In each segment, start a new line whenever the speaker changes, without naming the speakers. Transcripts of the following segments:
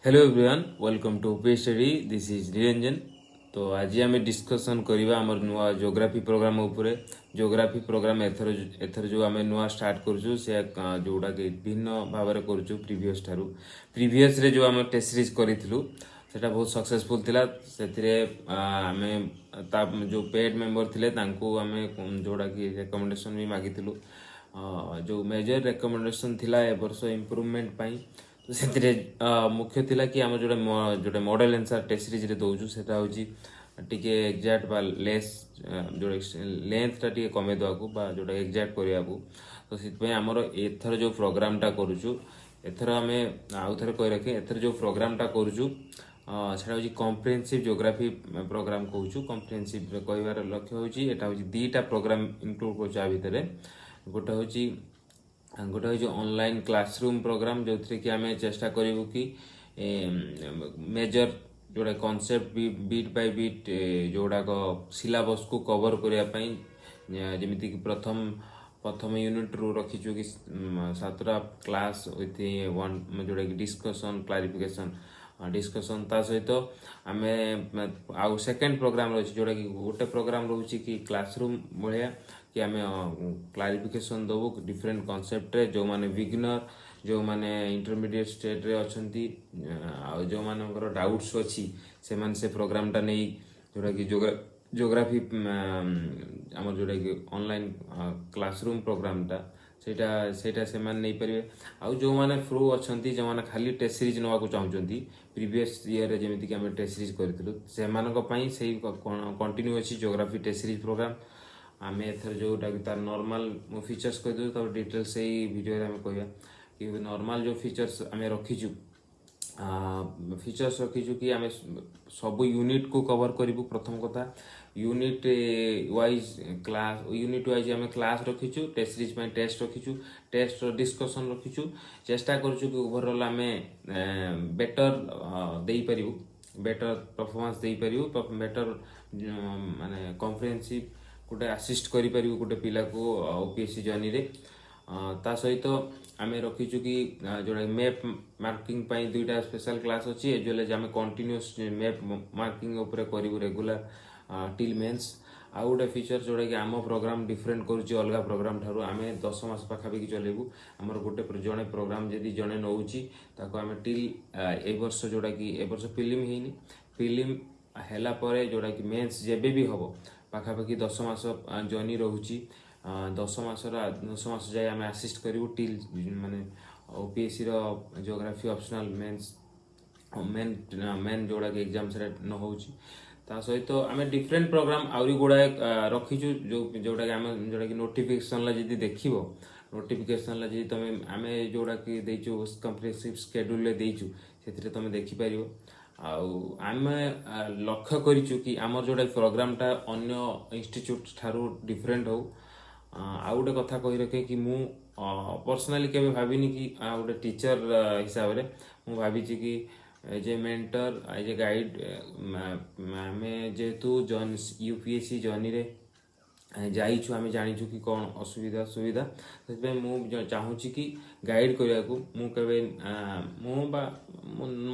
Hello everyone welcome to OP study this is Niranjan. तो आज आम डिस्कसन करवा आम नुआ जोग्राफी प्रोग्राम उपरे। जोग्राफी प्रोग्राम एथर जो आम नुआ स्टार्ट करूँ से जोड़ा कि भिन्न भाव में करूँ प्रीवियस ठारू प्रीवियस रे जो आम टेस्ट सीरीज करूँ सेटा बहुत सक्सेसफुल थिला। से आम जो पेड मेंबर थिले तांको आमे जोड़ा कि रिकमेंडेशन भी मागिथिलु। जो मेजर रिकमेंडेशन थिला ए वर्ष इम्प्रूवमेंट पाई तो से मुख्य थिला कि आम जोड़ा मॉडल आंसर टेस्ट सीरीज रे दउछु सेटा होची टिके एग्जैक्ट बा लेस जो लेंथ टा टिके कमे दवाकू बा जोड़ा एग्जैक्ट करिया को। तो सितपय हमर एथर जो प्रोग्राम टा करूछु एथर आमे आउ थरे कहि रखे एथर जो प्रोग्राम टा करूछु सेटा होची कॉम्प्रिहेंसिव ज्योग्राफी प्रोग्राम कहूछु। कॉम्प्रिहेंसिव कहबार लक्ष्य होची एटा होची दीटा प्रोग्राम इंक्लूड करछु आ भितरे। गोटे होची ऑनलाइन क्लासरूम प्रोग्राम जो थी कि आम चेष्टा करूँ कि मेजर जोड़ा कॉन्सेप्ट बीट बाय बीट जोड़ाक सिलेबस को कवर करने जमीक प्रथम यूनिट रू रखीचु कि 7टा क्लास विथ वन जोड़ा कि डिस्कसन क्लारिफिकेशन डिस्कसन ता सहित आम आउ सेकेंड प्रोग्राम रही जोड़ा कि गोटे प्रोग्राम रोचे कि क्लासरूम भाया कि आम क्लारिफिकेशन दबू डिफरेंट कॉन्सेप्ट रे जो माने बिगिनर जो माने इंटरमीडिएट स्टेज रे अछंती जो मानकर डाउट्स अच्छी से प्रोग्राम टा नहीं जोड़ा कि जोग्राफी आम जोड़ा कि ऑनलाइन क्लासरूम प्रोग्राम टा सेटा से माने नहीं पारे। आउ जो माने फ्रू अछंती जो माने खाली टेस्ट सीरीज नवा को चाहउचंती प्रीवियस ईयर रे जेमिति कि हम टेस्ट सीरीज करथिलु से मानको पई सेही कंटिन्यू अछि ज्योग्राफी टेस्ट सीरीज प्रोग्राम। आम एथर जोटा कि तार नॉर्मल फीचर्स कह दे तब डिटेल्स से वीडियो आम कहवा कि नॉर्मल जो फीचर्स आम रखीचु फीचर्स रखीचु कि आम सब यूनिट को कवर करूँ। प्रथम कथा unit wise class unit wise आम क्लास रखीचु टेस्ट सीरीज में टेस्ट रखीचु टेस्ट डिस्कसन रखीचु चेष्टा करूँ कि ओवरऑल आम बेटर दे पारू बेटर परफॉर्मेंस दे पारू बेटर माने कॉम्प्रिहेंसिव गोटे आसिस्ट कर गोटे पिला को ओपीएससी जर्नी रे। ता सहित आम रखीचु कि जोड़ा मैप मार्किंग पाई दुईटा स्पेशल क्लास अच्छी एज वेल एज आम कंटिन्यूस मैप मार्किंग उपर करूँ रेगुलर टिल मेन्स। आउ गोटे फीचर जोड़ा कि आम प्रोग्राम डिफरेंट करुच्ची अलग प्रोग्राम ठारू आम 10 मास पाखापाखि चलेबू आमर गोटे जड़े प्रोग्राम जदि जड़े नौची ताको आम टिल ए वर्ष जोड़ा कि ए वर्ष फिल्म ହେଇନି फिल्म हैला परे जोड़ा कि मेंस जेबे भी हबो पाखापाखि 10 मास जर्नी रोची 10 मास जाए आम आसिस्ट करूँ टिल माने OPSC geography optional mains main जोड़ा कि एग्जाम से न होची। ता सहित आम डिफरेंट प्रोग्राम आउरी गुड़ाए रखीचु जोटा कि आम जोड़ा कि नोटिफिकेशन ला जदि देखिबो नोटिफिकेशन ला जदि तमे आम जोड़ा कि देइचु कम्प्रेसिव शेड्यूल रे देइचु सेथिरे तमे देखि पारिबो। आम लक्ष्य करिचु कि आमर जोड़ा प्रोग्राम टा अन्य इंस्टीट्यूट ठारू डिफरेंट हो। आउ गोटे कथा कही रखे कि मु पर्सनाली केबे भाबिनी कि गोटे टीचर हिसाब रे मु भाभी कि as a mentor as a guide आम जेहेतु यूपीएससी जर्नी रे जाइछु आम जानिछु कि कौन असुविधा सुविधा से मुझे चाहूँगी कि गाइड करने को मुझे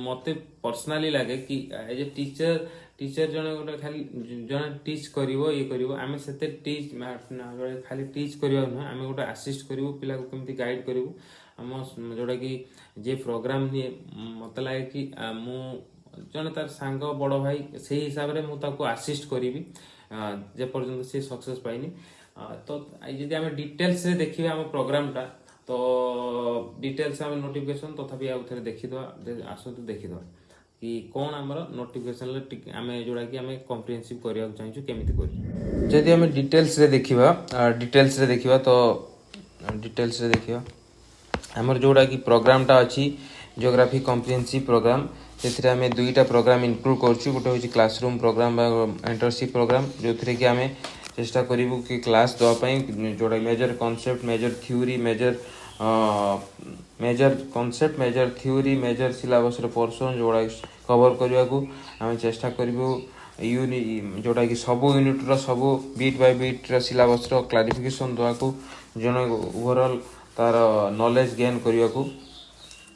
मत पर्सनाली लगे कि एज ए टीचर टीचर जने गोटे खाली जने टीच कर ये कर आम से टीच खाली टीच करवा नुह आम गोटे आसिस्ट करूँ पिला को केमती गाइड करूँ आम जोटा कि जे प्रोग्राम निए मत लगे कि मु जने तार सांग बड़ भाई से हिसाब से मुझे आसिस्ट करी जे पर्यंत सी सक्सेस पाइनी। तो जदि आम डिटेल्स रे देखिए आम प्रोग्राम टा तो डिटेल्स आम नोटिफिकेशन तथापि आउ थे देखीद आसतु देखीद कि कौन आमर नोटिफिकेशन आम जोड़ा कि आम कम्प्रिहेंसिव करने चाहूँ केमी कर जदि आम डिटेल्स रे देखिबा तो डिटेल्स रे देखिबा आमर जोड़ा कि प्रोग्राम टा अच्छी ज्योग्राफी कम्प्रिहेंसिव प्रोग्राम से आम दुईटा प्रोग्राम इनक्लूड करूँ गोटे हूँ क्लासरूम प्रोग्राम एंटरशिप प्रोग्राम जो थी कि आम चेष्टा करूँ कि क्लास देवाई जोड़ा major concept major theory major concept major theory major syllabus portion जोड़ा कवर करने को आम चेष्टा करूँ जोटा कि सब यूनिट सब bit by beat syllabus clarification देवा जन ओवरऑल तार नॉलेज गेन करने को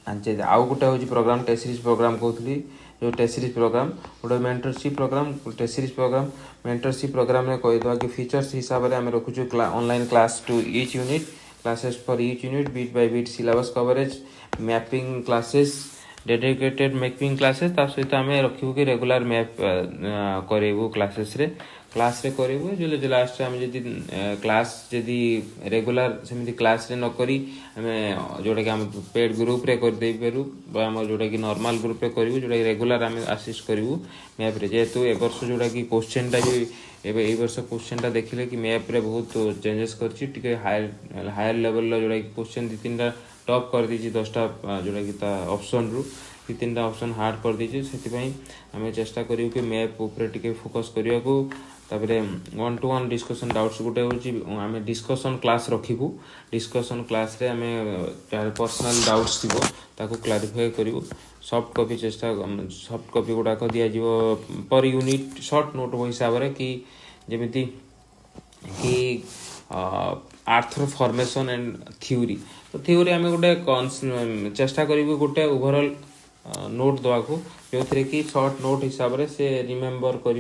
आउ गोटे हूँ प्रोग्राम टेस्ट सीरीज प्रोग्राम कहती जो टेस्ट सीरीज प्रोग्राम गोटे mentorship programme test series programme mentorship programme में कहीदेवा कि फीचर्स हिसाब से आम रखुचु online class to each unit classes for each unit beat by beat syllabus coverage mapping classes dedicated mapping classes ता सहित आम रखू कि रेगुलर मैप करेबू क्लासेस रे क्लास रे करेबू जो लास्ट आम जदि क्लास जदि रेगुलर सेमती क्लास रे न करी आमे जोटा कि आम पेड ग्रुप रे कर दे पेरु बा हम जोटा कि नॉर्मल ग्रुप रे करिवु जोटा कि रेगुलर आम असिस्ट करिवु मैप रे जेहेतु ए वर्ष जोटा कि क्वेश्चन टा भी एबे ए वर्ष क्वेश्चन टा देखिले कि मैप रे बहुत चेंजेस करछि टिके हायर लेवल लो जोटा कि क्वेश्चन दि तीनटा टॉप कर दीजिए 10टा जोटा कि ऑप्शन रु दि तीनटा ऑप्शन हार्ड कर दीजिए से आम चेष्टा करूँ कि मैप ऊपर टिके फोकस करने को तापरे 1-to-1 डिस्कशन डाउट्स गोटे हूँ आम डिस्कशन क्लास रखू डिस्कशन क्लास रे आम पर्सनल डाउट्स थी ताको क्लारिफाई करूँ सॉफ्ट कॉपी चेष्टा सॉफ्ट कॉपी गुड़ाक दिज्व पर यूनिट शॉर्ट नोट हिसाब से कि जमीती कि आर्थर फॉर्मेशन एंड थ्योरी तो थ्योरी आम गोटे चेष्टा करूँ गोटे ओवरऑल नोट दवा को जो थे कि शॉर्ट नोट हिसाब से रिमेम्बर कर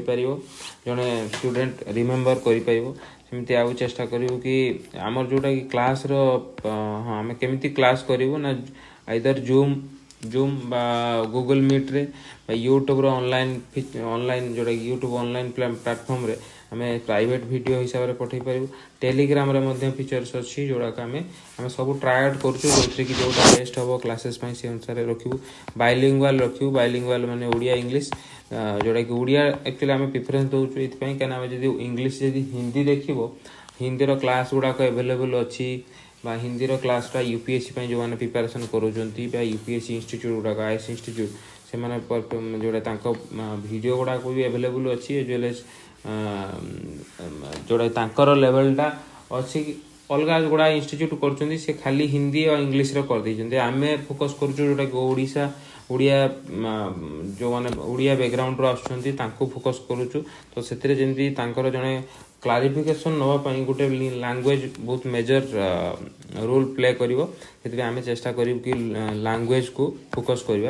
जड़े स्टूडेंट रिमेम्बर करमती आउ चेष्टा करूँ कि आमर जोटा कि क्लास हाँ आम केमी क्लास करूँ ना आइदर जूम बा गूगल मीट रे यूट्यूब ऑनलाइन जोटा कि यूट्यूब ऑनलाइन प्लेटफॉर्म रे आम प्राइवेट वीडियो हिसाब से पठे पारू टेलीग्राम रे मध्य फीचर्स अच्छी जोड़ा आम सब ट्राई आउट करें कि जोटा बेस्ट हम क्लासेस से अनुसार रखू बाइलिंगुअल रखू बाइलिंगुअल माने ओडिया इंग्लिश जोटा कि ओडिया एक्चुअली आम प्रिफरेन्स दूसरी कहीं जब इंग्लिश जब हिंदी देखो हिंदीर क्लास गुड़ाक एभेलेबल अच्छी बा हिंदीर क्लासटा यूपीएससी जो मैंने प्रिपेरेसन करा यूपीएससी इंस्टीट्यूट गुड़ाक आईएस इंस्टीट्यूट से जोड़ा वीडियो गुड़ाक भी एभेलेबल अच्छी एज वेल एज जोड़ा लेवलटा अच्छी अलग गुड़ा इंस्टीट्यूट कर खाली हिंदी और इंग्लिश कर आम फोकस कर जोटा कि ओडिशा ओडिया जो मैंने ओडिया बैकग्राउंड आसुँच फोकस करुचु तो से जमी जड़े क्लारिफिकेशन नापी गोटे लैंग्वेज बहुत मेजर रोल प्ले कर आम चेष्टा करूँ कि लैंग्वेज को फोकस करने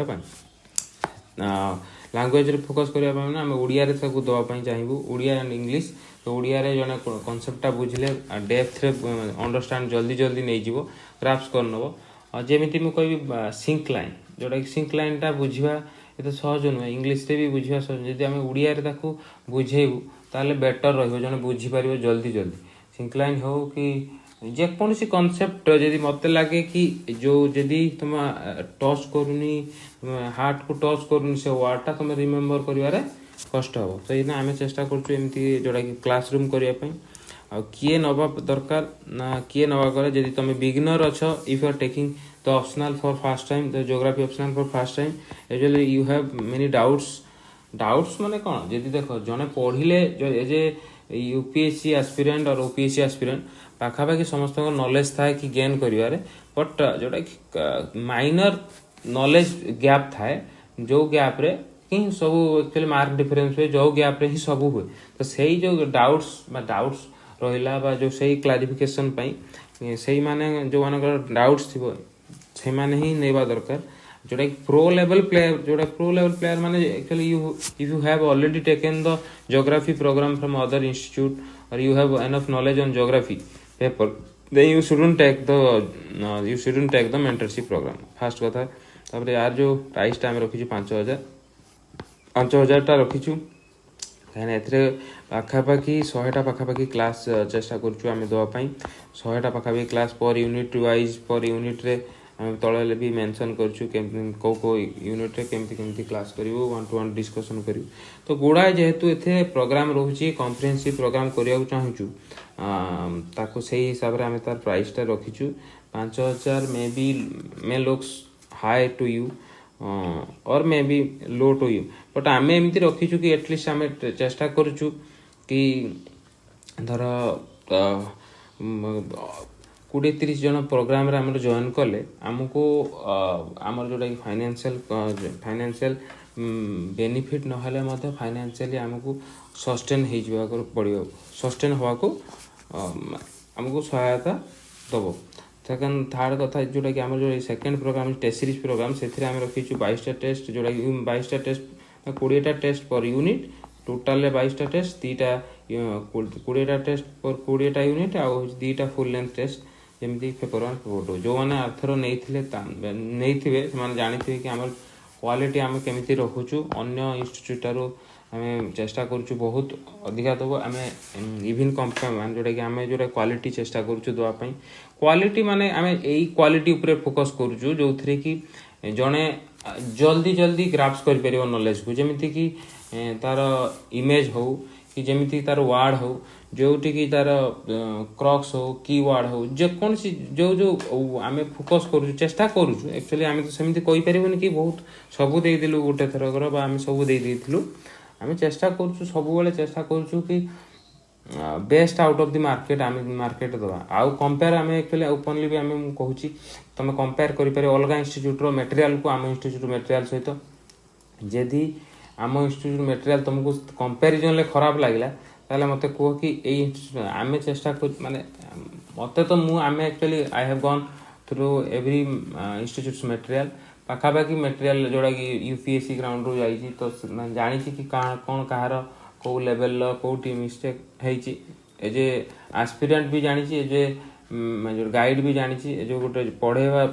लैंग्वेज फोकस करने आम ओडिया दवाई चाहबू ओडिया एंड इंग्लिश तो ओडिया जड़े कनसेप्टा बुझे डेप्थ रे अंडरस्टैंड जल्दी जल्दी नहीं जीवो ग्राफ्स करनब जमी मुझे कह सिंक लाइन जोटा कि सिंक लाइनटा बुझा ये सहज नुहे इंग्लिश रे भी बुझा सहज जब आम ओडिया बुझेबू ताले बेटर रही बुझीपार जल्दी जल्दी सिंक लाइन हो कि जेकोसी कनसेप्ट जदि मत लगे कि जो जदि तुम टच करूनी हार्ट को टच करूनी से वर्डटा तुम रिमेम्बर कर कष्ट हम तो ये आम चेष्टा करमती जोटा कि क्लासरूम करने किए नवा दरकार ना किए नवा करे जदि तुम बिगिनर अच्छ if you are taking the optional for first time the geography optional for first time usually you have many doubts माने कौन जदि देख जड़े पढ़ले जे यूपीएससी एस्पिरेंट और ओपीएससी एस्पिरेंट पाखापाखि समस्त नॉलेज थाए कि गेन करिवारे बट जोटा कि माइनर नॉलेज गैप थाए जो गैप रे कि सब एक्चुअली मार्क डिफरेंस हुए जो गैप रे ही सब हुए तो सही जो डाउट्स रहा जो सही क्लारिफिकेशन से माने जो मानकर डाउट्स थी से माने ही नेबा दरकार जोटा प्रो लेवल प्लेयर माने actually if you have already taken the geography programme from other institute or you have enough knowledge on geography paper then you shouldn't take the mentorship program fast कथा तापर यार जो price time रखी 5000 टा रखीचु कहीं ए पाखापाखि 100टा पाखापाखि class चेष्टा करूँ आम देवाई 100टा पाखापाखि क्लास पर यूनिट वाइज पर यूनिट रे तले भी मेंशन करो को यूनिट रे केमती क्लास करूँ 1-to-1 डिस्कशन करूँ तो गुड़ाए जेहेतु ये प्रोग्राम रोचे कम्प्रिहेंसिव प्रोग्राम करने चाहूँ ताको सही हिसाब से आम तार प्राइसटा रखीचु 5000 may looks high to you और may be low to you but आम एमती रखीचु कि एटलिस्ट आम चेष्टा करूँ कि धर 20-30 जन प्रोग्राम आम जॉइन कले आमको आमर जोटा कि फाइनेंशियल बेनिफिट ना फाइनेंशियली आमको सस्टेन हो पड़ो सस्टेन हवा को आमको सहायता दब सेकेंड थर्ड कथा जोटा कि आम जो second programme test series programme से रखीचु 22टा टेस्ट जोटा कि 22टा टेस्ट 20टा टेस्ट पर यूनिट टोटाल 22टा टेस्ट 2टा 20टा टेस्ट पर 20टा यूनिट आउ 2टा फुल लेंथ टेस्ट जमी पेपर 1 पेपर 2 जो मैंने आरथर नहीं थे जानी कि आम क्वालिटी आम केमी रखुचु अन्य इंस्टीट्यूट आम चेष्टा करुचु बहुत अधिका दब आम इवन कंपेयर जोटा कि आम जो क्वालिटी चेष्टा करुचु देवाई क्वालिटी माने आम यही क्वालिटी उपरे फोकस करुचु जो थे कि जड़े जल्दी जल्दी ग्राफ्स कर नॉलेज को जमीती कि तार इमेज हो कि जमीती तार वार्ड हो जोटी कि तार क्रक्स हो की वार्ड हो जेकोसी जो जो आम फोकस करुचु चेष्टा करुचु एक्चुअली आम तो सेमती कहि परिबनी कि बहुत सबू देइदिलु गोटे थरकर बा आम सबू देइ देइथिलु आम चेष्टा करुचु सब बेले चेष्टा करुचु कि best out of the market आम मार्केट दवा आउ कंपेयर आम एक्चुअली ओपनली भी आम कहूँ तुम कंपेयर कर अलग इंस्टीट्यूट मटेरियल को आम इंस्टीट्यूट मटेरियल सहित जदि आम इंस्टीट्यूट मटेरियल तुमको कंपेरिजन खराब लगला ताले मते कह कि आम चेष्टा कर माने मते तो आम actually I have gone through every institute material पाखापाखि मटेरियल जोड़ा कि यूपीएससी ग्राउंड रू जाइए तो जानी कि कौन कहार कौ लेवल कौटी मिस्टेक होजे आस्पिरेंट भी जानी जे जो गाइड भी जानी जो गोटे पढ़ेवा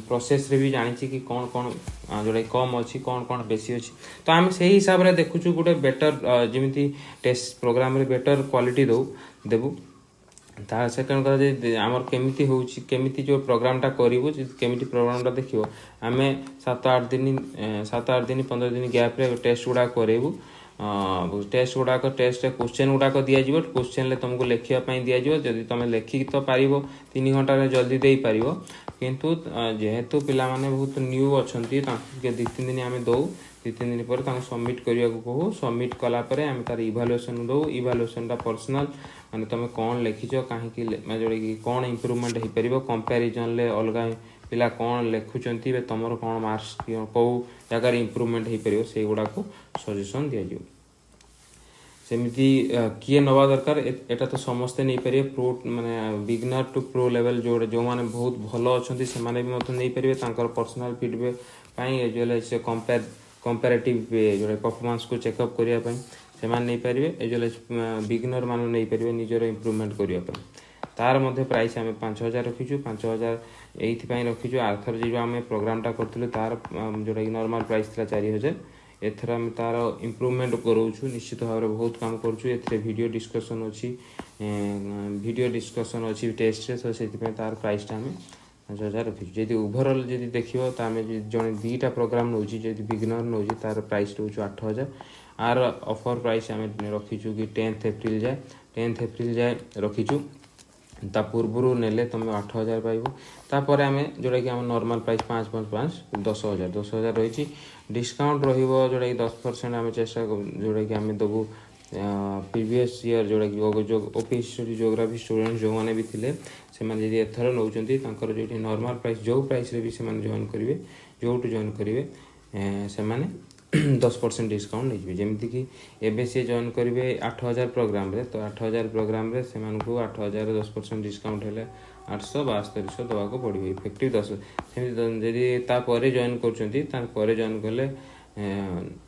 प्रोसेस रे भी जानी कि कौन कौन जोड़ा कम अच्छी कौन कौन बेसी अच्छी तो आम से हिसाब से देखुचु गोटे बेटर जमी टेस्ट प्रोग्राम रे बेटर क्वालिटी देबू ता सेकेंड कथा आमर केमिति होउची केमिति जो प्रोग्रामटा करिवो केमिति प्रोग्रामटा देखिवो आमे 7-8 दिन 15 दिन गैप रे टेस्ट गुडा करेबू टेस्ट गुड़ाक टेस्ट क्वेश्चन गुड़ाक दिज्व क्वेश्चन तुमको लिखा दिज्व जदि तुम लिखिकी तो पार 3 घंटा जल्दी दे पार किंतु जेहेतु पिला माने बहुत न्यू अच्छा 2-3 दिन आम दौ 2-3 दिन पर सबमिट करने को कहूँ सबमिट कलापर आम तार इभालुएसन दौ इभालुएसन पर्सनाल माने तुम कौन लिखिच कहीं जोड़ा कि कौन इम्प्रूवमेंट हो पार कंपेरिजन अलग पिला कौन लिखुंट तुम कौन मार्क्स कौ जगार इम्प्रूवमेंट हो पार से गुड़ा को सजेसन दिज्व सेमती किए नवा दरकार एटा तो समस्ते नहीं पारे प्रो माने बिगनर टू प्रो लेवल जो माने बहुत भल अच्छा से नहीं पारे personal feedback as well as comparative जो परफॉर्मेंस को चेकअप करने से नहीं पारे एज वेल एज बिगनर मान नहीं पारे निजर इम्प्रूवमेंट करने तार मध्य प्राइस आम 5,000 रखीचु 5,000 ये रखीचु आरथर जो आम प्रोग्रामटा करूँ तार जोटा कि नॉर्मल प्राइस था 4,000 एथर आम तार इम्प्रूवमेंट करोचु निश्चित भाव में बहुत काम करुँ ए वीडियो डिस्कसन अच्छी टेस्ट रे तो से तार प्राइसटा आम 5,000 रखीचु जब ओभरअल जब देख तो आम जड़े 2टा प्रोग्राम नौ बिगिनर नौ तार प्राइस रोच 8,000 आर ऑफर प्राइस आम रखीचु कि 10th एप्रिल जाए रखीचु ता पूर्व नेले तुम 8,000 पाइब तापर आम जोटा कि आम नॉर्मल प्राइस 5,500 10,000 रही डिस्काउंट रही जोटा कि 10% आम चेष्टा जोटा कि आम देवु प्रीवियस ईयर जोटा कि ओपीएससी जियोग्राफी स्टूडेंट जो मैंने भी थे से एथर नौ जो नॉर्मल प्राइस जो प्राइस रे भी से जॉइन करेंगे जो जॉइन करेंगे से 10% डिस्काउंट नहीं जमीती कि एबे सी जॉइन करेंगे 8,000 प्रोग्राम रे तो 8,000 प्रोग्राम रे से 8,000 10% डिस्काउंट है 800-7200 दवा को पड़ो इफेक्टिव 10 जदि तापर जॉइन कर जॉइन कले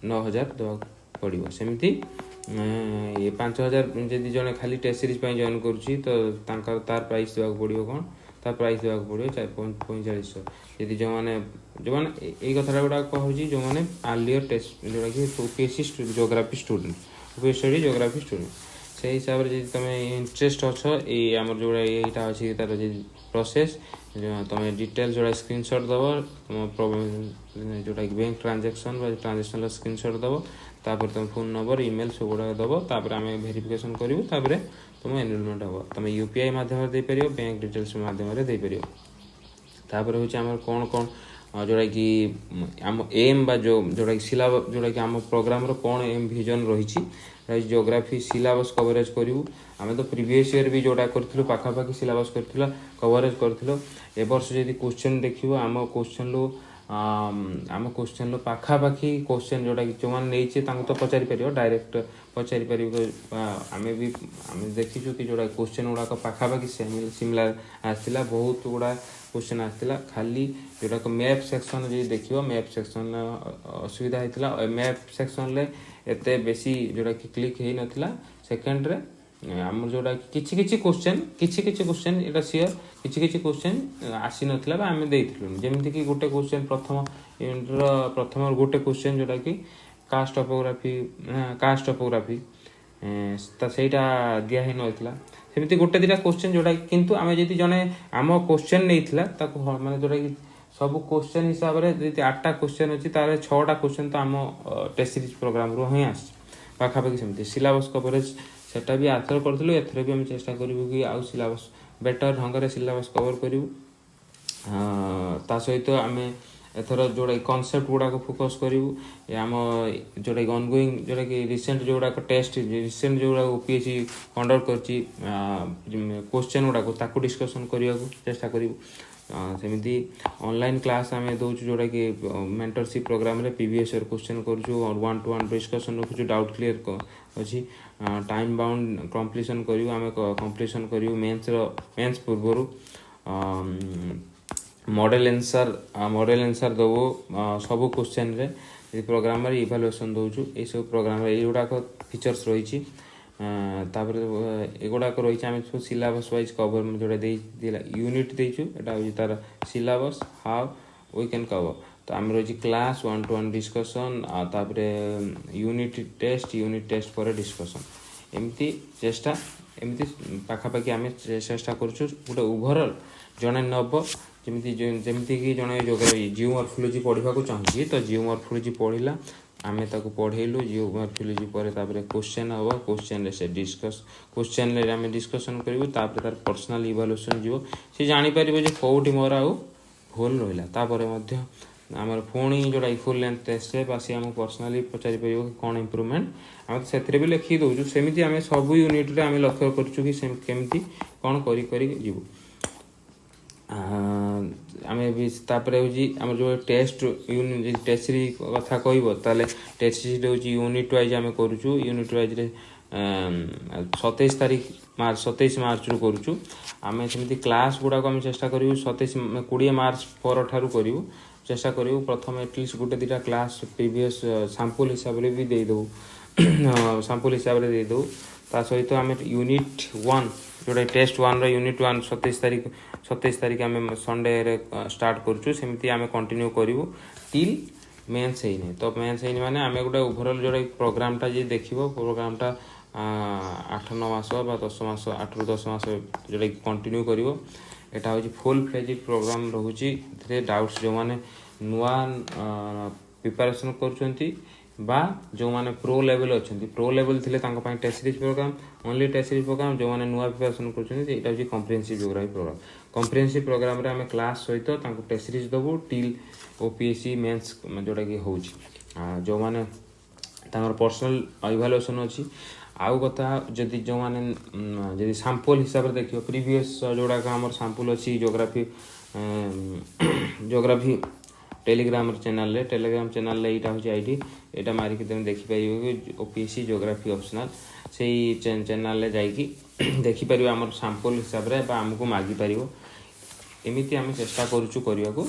9,000 दवा पड़ो सेमती ये 5,000 जदि जड़े खाली टेस्ट सीरीज जॉइन करुच्ची तो तार प्राइस देवा पड़ो कौन तार प्राइस देवा पड़ो 4500 यदि जो मैंने यही कथा गुड़ा कहूँ जो मैंने आर्लियर टेस्ट जोटा कि ओपीएससी जियोग्राफी स्टूडेंट से हिसाब से तुम इंटरेस्ट अच्छ ये आम जोड़ा यहाँ अच्छी तार प्रोसेस तुम डिटेल जोड़ा स्क्रीनशॉट दब तुम जोटा कि बैंक ट्रांजेक्शन स्क्रीनशॉट दब तापर तुम फोन नंबर ईमेल सब गुड़ा दब तापर आम वेरिफिकेशन करूँ तापर तुम एनरोलमेंट हम तुम यूपीआई माध्यम देपर बैंक डिटेल्स माध्यम देपर तापर हूँ आम कौन कौन जोड़ा कि आम एम बा जोड़ा कि सिलेबस जोड़ा कि आम प्रोग्राम रो कौन एम विजन रही जियोग्राफी सिलेबस कवरेज करूँ आम तो प्रीवियस ईयर भी जोड़ा करूँ पाखापाखि सिलेबस कर कवरेज करूँ ए वर्ष जब क्वेश्चन देखो आम क्वेश्चन रू आम क्वेश्चन पाखापाखि क्वेश्चन जोटा कि जो मैंने नहीं तो पचारि पार डायरेक्ट पचारि पार आम भी आम देखीचु कि जोड़ा क्वेश्चन गुड़ाक पाखापाखि सिमिलार आसाला बहुत गुड़ा क्वेश्चन आसाला खाली जोटा मैप सेक्शन जो देख मैप सेक्शन असुविधा होता मैप सेक्शन एत बेसी जोटा कि क्लिक हो नाला सेकेंड रे आम जोटा किसी क्वेश्चन यहाँ सियोर किसी क्वेश्चन आसी नाला आम देलु जमीक कि गोटे क्वेश्चन प्रथम यूनिट प्रथम गोटे क्वेश्चन जोटा कि कास्ट टपोग्राफी सेटा दिखाई नाला सेमती गोटे दुटा क्वेश्चन जोटा किंतु आम जी जड़े आम क्वेश्चन नहीं माने जोटा कि सब क्वेश्चन हिसाब से 8टा क्वेश्चन अच्छी तार 6टा क्वेश्चन तो आम टेस्ट सीरीज प्रोग्राम रू ही आस पाखापाखि सेमती सिलेबस कवरेज सेटा भी आंसर करूँ एथर भी आम चेष्टा करूँ कि आउ सिलेबस बेटर ढंग से सिलेबस कवर करूँ ता सहित आम एथर जोड़ा कनसेप्ट गुड़ाक फोकस करूँ आम जोटा ऑनगोइंग जोटा कि रिसेंट जोड़ाक टेस्ट रिसेंट जोड़ा ओपीएससी कंडक्ट कर क्वेश्चन गुड़ाक डिस्कसन करने को चेष्टा करूँ सेमती ऑनलाइन क्लास आम दौचु जोटा कि मेंटरशिप प्रोग्राम रे पीवीएस क्वेश्चन करूँ और 1-to-1 डिस्कसन रखुचु डाउट क्लियर अच्छी टाइम बाउंड कंप्लीशन करूँ आम कंप्लीशन करूँ मेंस पूर्वर मॉडल आंसर दबो सब क्वेश्चन रे प्रोग्राम रे इवैल्यूएशन दौचु ये सब प्रोग्राम रे गुड़ाक फीचर्स रही एगुड़ाक रही आम सब सिलेबस वाइज कवर जोड़ा दिला यूनिट देचु एटा हो तार syllabus how we can cover तो आम रही क्लास 1-to-1 डिस्कसन तापरे यूनिट टेस्ट पर डिस्कसन एमती चेष्टा एमती पाखापाखि आम चेष्टा करुँ गोटे ओभरऑल जड़े नब जमीती कि जड़े जियोमॉर्फोलॉजी पढ़ा चाहिए तो जियोमॉर्फोलॉजी पढ़ला आम ताको पढ़ेलु जियोमॉर्फोलॉजी पर क्वेश्चन हम क्वेश्चन से डिस्कस क्वेश्चन आम डिस्कसन करूँ तार पर्सनाल इवैल्यूएशन जीव सी जापर जो कौटी मोर आउ भूल रहा आमर पुणी जोड़ा फुल लेंथ टेस्ट आसी आम पर्सनाली पचारि पार कि कौन इम्प्रूवमेंट आम से भी लिखी दौचु सेमती आम सब यूनिट आम लक्ष्य करूँ कि केमती कौन करूँ आम भी आम जो टेस्ट टेस्ट सीरीज कथा कह टेस्ट सीरीज हूँ यूनिट वाइज आम करूँ यूनिट वाइज 27 मार्च रू करूँ आम सेमती क्लास गुड़ाक आम चेष्टा करूँ 20 मार्च पर ठारू करूँ चेष्टा करूँ प्रथम एटलिस्ट गोटे दुटा क्लास प्रीवियस सैंपल हिसाब से भी देदेव सैंपल हिसाब से देदेव ता सहित आम यूनिट 1 जोड़ा टेस्ट 1 यूनिट 1 27 तारीख आम संडे स्टार्ट करूँ सेमती आम कंटिन्यू करूँ टिल मेन्स है तो मेन्स है माने आम गोटे ओभरऑल जोड़ा प्रोग्रामटा जी देख प्रोग्रामटा 8-9 मास 10 मास 8 ରୁ 10 मास जोटा कंटिन्यू कर यहाँ हूँ फुल फ्लेजेड प्रोग्राम रोचे डाउट्स जो मैंने नुआ प्रिपरेशन कर जो मैंने प्रो लेवल अच्छा प्रो लेवल थे test series programme only test series programme जो मैंने नुआ प्रिपरेशन कर comprehensive geography programme comprehensive programme रे आम क्लास सहित टेस्ट सीरीज दबू टिल ओपीएससी मेंस जोटा कि हो जो मैंने पर्सनल इवैल्यूएशन अच्छी आउ कथा जदि जो मैंने जदि सैंपल हिसाब से देखियो प्रीवियस जोड़ा आम सैंपल अच्छी ज्योग्राफी टेलीग्राम चैनल यहाँ हूँ आईडी यहाँ मारिक तुम देखिपर कि ओपीएससी ज्योग्राफी ऑप्शनल से चैनल जाकि देखिपर आम सैंपल हिसाब से आमको मागिपर एमती आम चेष्टा करूँ करने को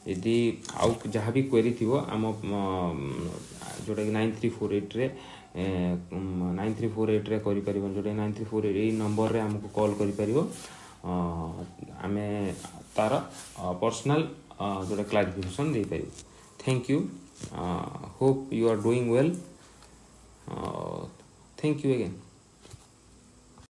यदि आउ जहाँ भी क्वेरी थी आम जोटा कि 9348 रे 9348 रे करिपर जोटा 9348 यही नंबर रे हमको कॉल करिपर आम तार पर्सनल जोटा क्लारिफिकेशन दे पार thank you hope you are doing well thank you again.